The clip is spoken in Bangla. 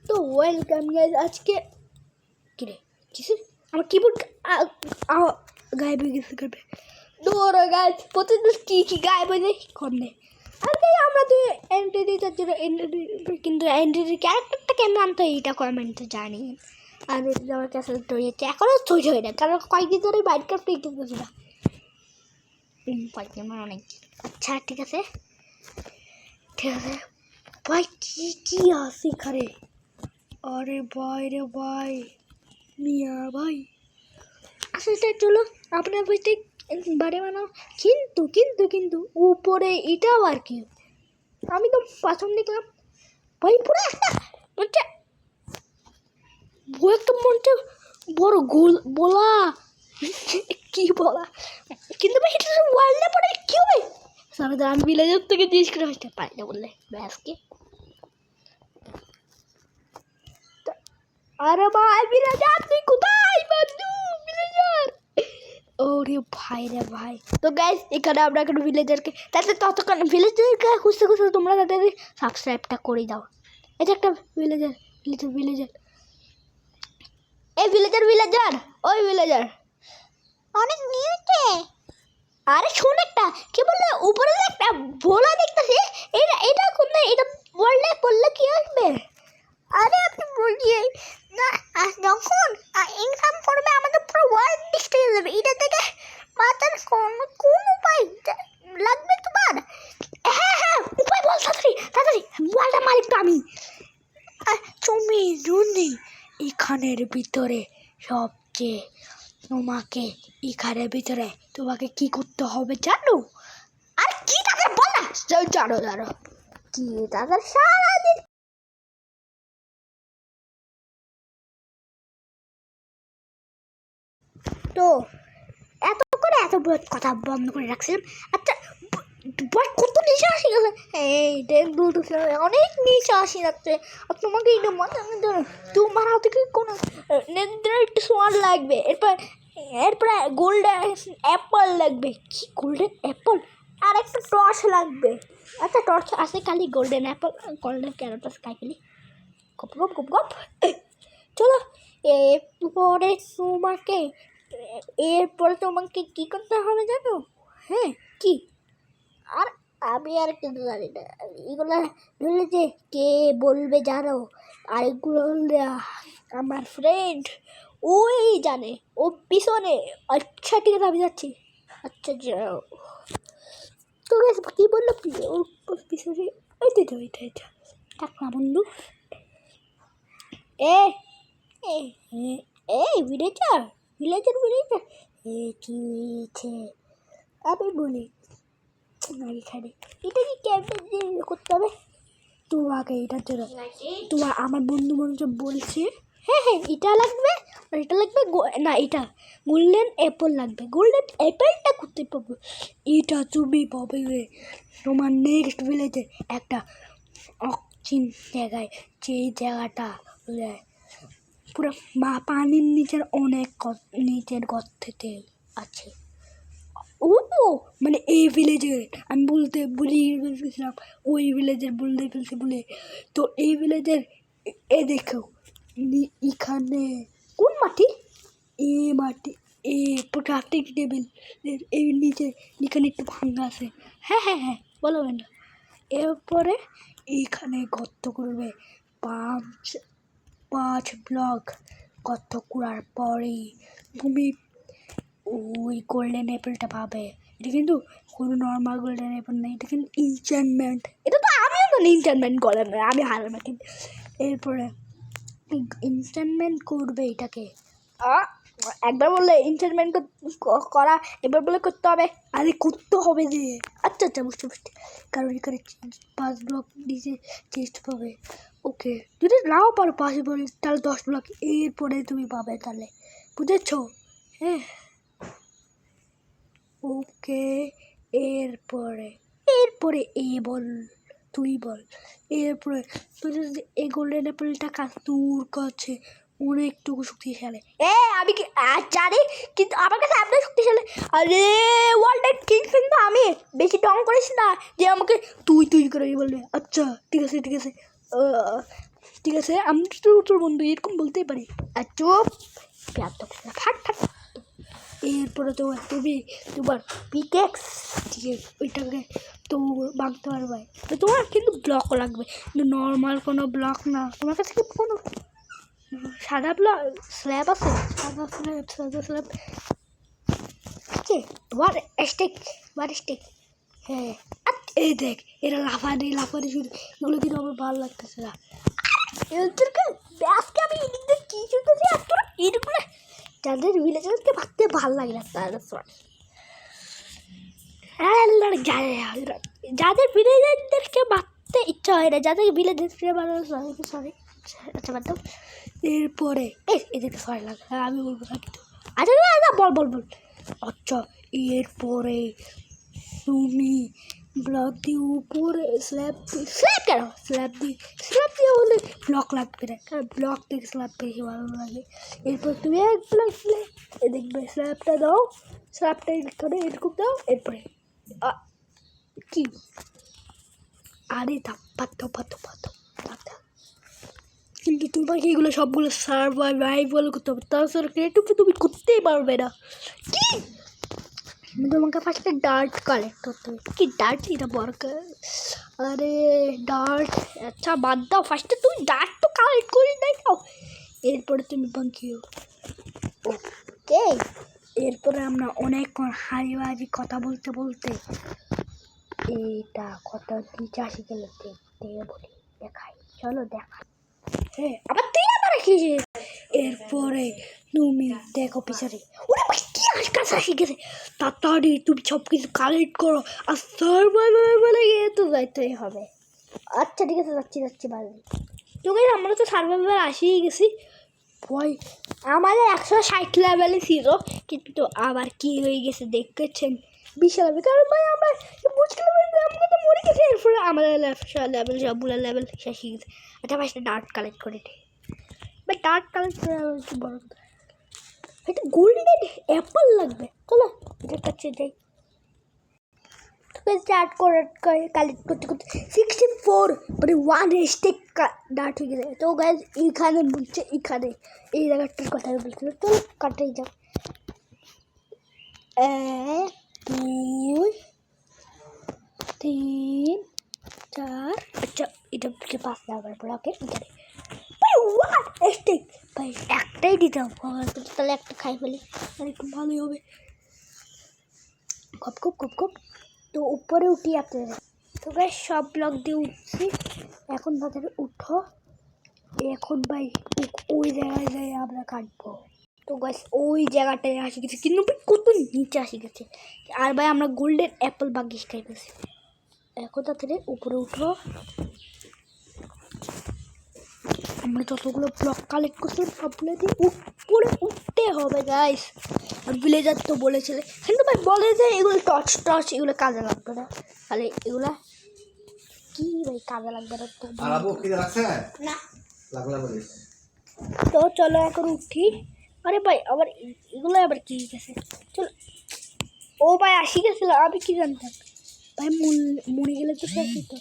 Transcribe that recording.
তো ওয়েলকাম গাইজ। আজকে কিরে কিসের আমার কিবোর্ড গায়েব হয়ে গেছে করবে দৌড়ো গাইজ। প্রতিদিন কী গায়েব হয়ে যায় কম নেই। আর তাই আমরা তো এন্ট্রি তার জন্য এন্ট্রি, কিন্তু এন্ট্রির ক্যারেক্টারটাকে আমি আনতে এইটা কমেন্টে জানি। আর আমার কাছে তৈরি এখনও তৈরি হয় না, কারণ কয়েকদিন ধরে মাইনক্রাফট খেলতেছি না। কয়েকদিন অনেক। আচ্ছা ঠিক আছে ঠিক আছে ভাই। কী আসি খারে, আরে ভাই রে ভাই, মিয়া ভাই আসলে চলো আপনার বইতে বাড়ি বানাও। কিন্তু কিন্তু কিন্তু উপরে এটাও আর কি, আমি তো প্রথম দেখলাম ভাই পুরো একটা মনে একটা মনে বড় গোল বলা, কি বলা, কিন্তু ভাই এটা ওয়ার্ল্ডে পড়ে কী হবে। আমি ভিলেজের থেকে জিজ্ঞেস করে আসতে পারি না বললে ব্যাসকে। আরে ভাই ভিলেজার তুই কোথায় বন্ধু, ভিলেজার। ওরে ভাই রে ভাই। তো গাইস এখানে আমরা এখন ভিলেজারকে, তাহলে ততক্ষণ ভিলেজারকে খুঁজতে খুঁজতে তোমরা তাদের সাবস্ক্রাইবটা করে দাও। এটা একটা ভিলেজার ভিলেজার ভিলেজার এই ভিলেজার ভিলেজার ওই ভিলেজার অনেক নিয়েছে। আরে শোন একটা কি বললে, উপরে একটা ভোলা দেখতেছি, এটা এটা কোনটা, এটা বললে করলে কি আসবে। আরে আপনি বলিয়ে না, যখন ইনকাম করবে আমাদের পুরো ওয়ার্ল্ড ডিস্ট্রিক্ট হয়ে যাবে। এটা থেকে মাথার কোন উপায় লাগবে তোমার? হ্যাঁ হ্যাঁ উপায় বল তাড়াতাড়ি তাড়াতাড়ি, ওয়ার্ল্ডের মালিক তো আমি। তুমি জুনি এখানের ভিতরে সবচেয়ে, তোমাকে এখানের ভিতরে তোমাকে কি করতে হবে জানো? আর কি তাদের বলা জানো জানো কি তাদের সারাদিন তো এত করে এত কথা বন্ধ করে রাখছিলাম। আচ্ছা বয় কত নিচে আসি গেছে, এই দেখ বলতেছে অনেক নিচে আসি যাচ্ছে। আর তোমাকে এটা মজা তোমার হাতে কি কোনো একটু সোয়ার লাগবে, এরপরে গোল্ডেন অ্যাপল লাগবে। কি গোল্ডেন অ্যাপল? আর একটা টর্চ লাগবে। আচ্ছা টর্চ আছে খালি, গোল্ডেন অ্যাপল গোল্ডেন ক্যারট খাই ফেলি। গপ গপ গপ গপ। চলো এরপরে তোমাকে এরপরে তোমাকে কী করতে হবে জানো? হ্যাঁ কি? আর আমি আর কিন্তু জানি না এগুলো, বললে যে কে বলবে জানো? আর এগুলো আমার ফ্রেন্ড ওই জানে, ও পিছনে। আচ্ছা ঠিক আছে আমি যাচ্ছি। আচ্ছা যাও। তো কী বললো ও পিছনে? ওইটা ওইটা এটা থাক না বন্ধু। এই ভিলেজার ভিলেজার ভিলেজার কি হয়েছে আমি বলি এখানে এটা কি ক্যাম্পেন করতে হবে তোমাকে? এটার জন্য তোমার আমার বন্ধু বান্ধব বলছে হ্যাঁ হ্যাঁ এটা লাগবে আর এটা লাগবে না, এটা গোল্ডেন অ্যাপল লাগবে। গোল্ডেন অ্যাপেলটা করতে পাবো, এটা তুমি পাবে তোমার নেক্সট ভিলেজে একটা অচিন জায়গায়, যেই জায়গাটা পুরো পানির নিচের অনেক নিচের গর্তেতে আছে। ও মানে এই ভিলেজের আমি বলতে বলি ফেলছিলাম, ওই ভিলেজের বলতে ফেলছি বলে। তো এই ভিলেজের এ দেখো এখানে কোন মাটি, এ মাটি এ ক্রাফটিং টেবিল এই নিচে এখানে একটু ভাঙা আছে। হ্যাঁ হ্যাঁ হ্যাঁ বলো না। এরপরে এইখানে গর্ত করবে 5 ব্লক গর্ত করার পরেই তুমি ওই গোল্ডেন অ্যাপেলটা পাবে। এটা কিন্তু কোনো নর্মাল গোল্ডেন অ্যাপেল নেই, এটা কিন্তু ইনচ্যান্টমেন্ট। এটা তো আমিও তো ইনচ্যান্টমেন্ট করে না, আমি হারার না। কিন্তু এরপরে ইনচ্যান্টমেন্ট করবে এটাকে একবার বললে ইনচ্যান্টমেন্ট করা, এবার বলে করতে হবে। আরে করতে হবে যে আচ্ছা আচ্ছা বুঝতে বুঝতে, কারণ এখানে 5 ব্লক নিচে চেস্ট পাবে। ওকে যদি নাও পারো 5 ব্লক তাহলে 10 ব্লক এরপরে তুমি পাবে, তাহলে বুঝেছ? হ্যাঁ ওকে। এরপরে এরপরে বল তুই বল। এরপরে তুই যদি এই গোল্ডেন অ্যাপেলটা তোর কাছে অনেকটুকু শক্তিশালী, আমি কি জানি, কিন্তু আমার কাছে আপনার শক্তিশালী। আরে ওয়ার্ল্ডের কিং কিন্তু আমি, বেশি টং করিস না যে আমাকে তুই তুই করে বলবে। আচ্ছা ঠিক আছে ঠিক আছে ঠিক আছে, আমি তো তোর বন্ধু এরকম বলতেই পারি। আর চুপ, ফাট ফাট। এরপরে তুমি তোমার পিকেক্স দিয়ে ওইটাকে তো ভাঙতে পারবে। তো তোমার কিন্তু ব্লকও লাগবে, কিন্তু নর্মাল কোনো ব্লক না। তোমার কাছে কি কোনো সাদা ব্লক স্ল্যাব আছে? সাদা স্ল্যাব তোমার স্টিক। হ্যাঁ, এই দেখ, এরা লাফানি শুরু, এগুলো কিন্তু আমার ভালো লাগতেছে না। এদেরকে আজকে আমি এদিকে কি শুনতেছি, আর তোরা এরগুলো যাদের ভিলেজারকে ভাবতে ভালো লাগে না তারা যাদের ভিলেজারদেরকে মারতে ইচ্ছা হয় না, যাদের ভিলেজারকে সরি আচ্ছা বাদ দাও। এরপরে এদেরকে সরি লাগে, আমি বলবো না কিন্তু। আচ্ছা না বল। আচ্ছা, এরপরে তুমি ব্লক দিয়ে উপরে স্ল্যাব দিয়ে হলে ব্লক লাগবে না, কারণ ব্লক থেকে স্ল্যাব বেশি ভালো লাগে। এরপর তুমি এক ব্লক দেখবে স্ল্যাবটা দাও, স্ল্যাবটা এখানে এরকম দাও। এরপরে কি আরে কিন্তু তোমাকে এগুলো সবগুলো সার্ভাইভাল করতে হবে, তাছাড়া ক্রিয়েটিভ তুমি করতেই পারবে না। কি তোমাকে ফার্স্টে ডার্ট কালেক্ট করতে হবে। কি ডার্ট? এটা বরকার। আরে ডার্ট আচ্ছা বাদ দাও, ফার্স্টে তুমি ডার্ট তো কালেক্ট করে দেখাও, এরপরে তুমি বাঙ্কিও। ওকে, এরপরে আমরা অনেকক্ষণ হাড়ি কথা বলতে এইটা কত নিচে আসি গেলে দেখতে বলি, দেখাই, চলো দেখা। হ্যাঁ, আবার তুই আবার রাখিস। এরপরে তুমি দেখো পিছনে, ওরা কি কাছে আসি গেছে, তাড়াতাড়ি তুমি সব কিছু কালেক্ট করো, আর সার্ভাইভালে গিয়ে তো যাইতেই হবে। আচ্ছা ঠিক আছে, যাচ্ছি বাইরে। তোকে আমরা তো সার্ভাইভাল আসিই গেছি। ভয় আমাদের 160 লেভেলে ছিল, কিন্তু আবার কি হয়ে গেছে দেখেছেন, বিশাল। কারণ ভাই আমরা বুঝলাম আমরা তো মরে গেছি, এরপরে আমাদের লেভেল সবগুলো লেভেল শেষ হয়ে গেছে। আচ্ছা ভাই ডার্ট কালেক্ট করে দিই ভাই, ডার্ট কালেক্ট করে একটু বড় কথা, এটা গোল্ডেন অ্যাপল লাগবে। চলো এটার কাছে যাই। স্টার্ট করে কালেক্ট করতে 64 মানে 1 স্টিক ডার্ট হয়ে গেছে। তো গাইজ এইখানে বলছে, এখানে এই জায়গাটার কথা বলছিল, তো কাটাই যাও। 1 2 3 4 আচ্ছা এটা 5 নাম্বার ব্লকে এখানে ভাই 1 স্টিক ভাই, একটাই দিতে হবে, তাহলে একটা খাই ফেলি, আর একটু ভালোই হবে। কপ তো উপরে উঠি আপনাদের। তো গাইস সব ব্লক দিয়ে উঠছি, এখন তাদের উঠো। এখন ভাই ওই জায়গায় যাই আমরা কাটবো। তো গাইস ওই জায়গাটায় আসি গেছে, কিন্তু কত নিচে আসি গেছে, আর ভাই আমরা গোল্ডেন অ্যাপল বাগিস খাই গেছি। এখন তাদের উপরে উঠো, আমরা যতগুলো ব্লক কালেক্ট করছিলাম সবগুলো দিয়ে উপরে উঠতে হবে গাইস। আর ভিলেজার তো বলেছিলে, কিন্তু ভাই বলে যে এগুলো টর্চ এগুলো কাজে লাগবে না, তাহলে এগুলা কি ভাই কাজে লাগবে না তো তো চলো এখন উঠি। আরে ভাই আবার এগুলো আবার কি গেছে, চলো। ও ভাই আসি গেছিল, আমি কি জানতাম ভাই, মরে গেলে তো শেষ হতো।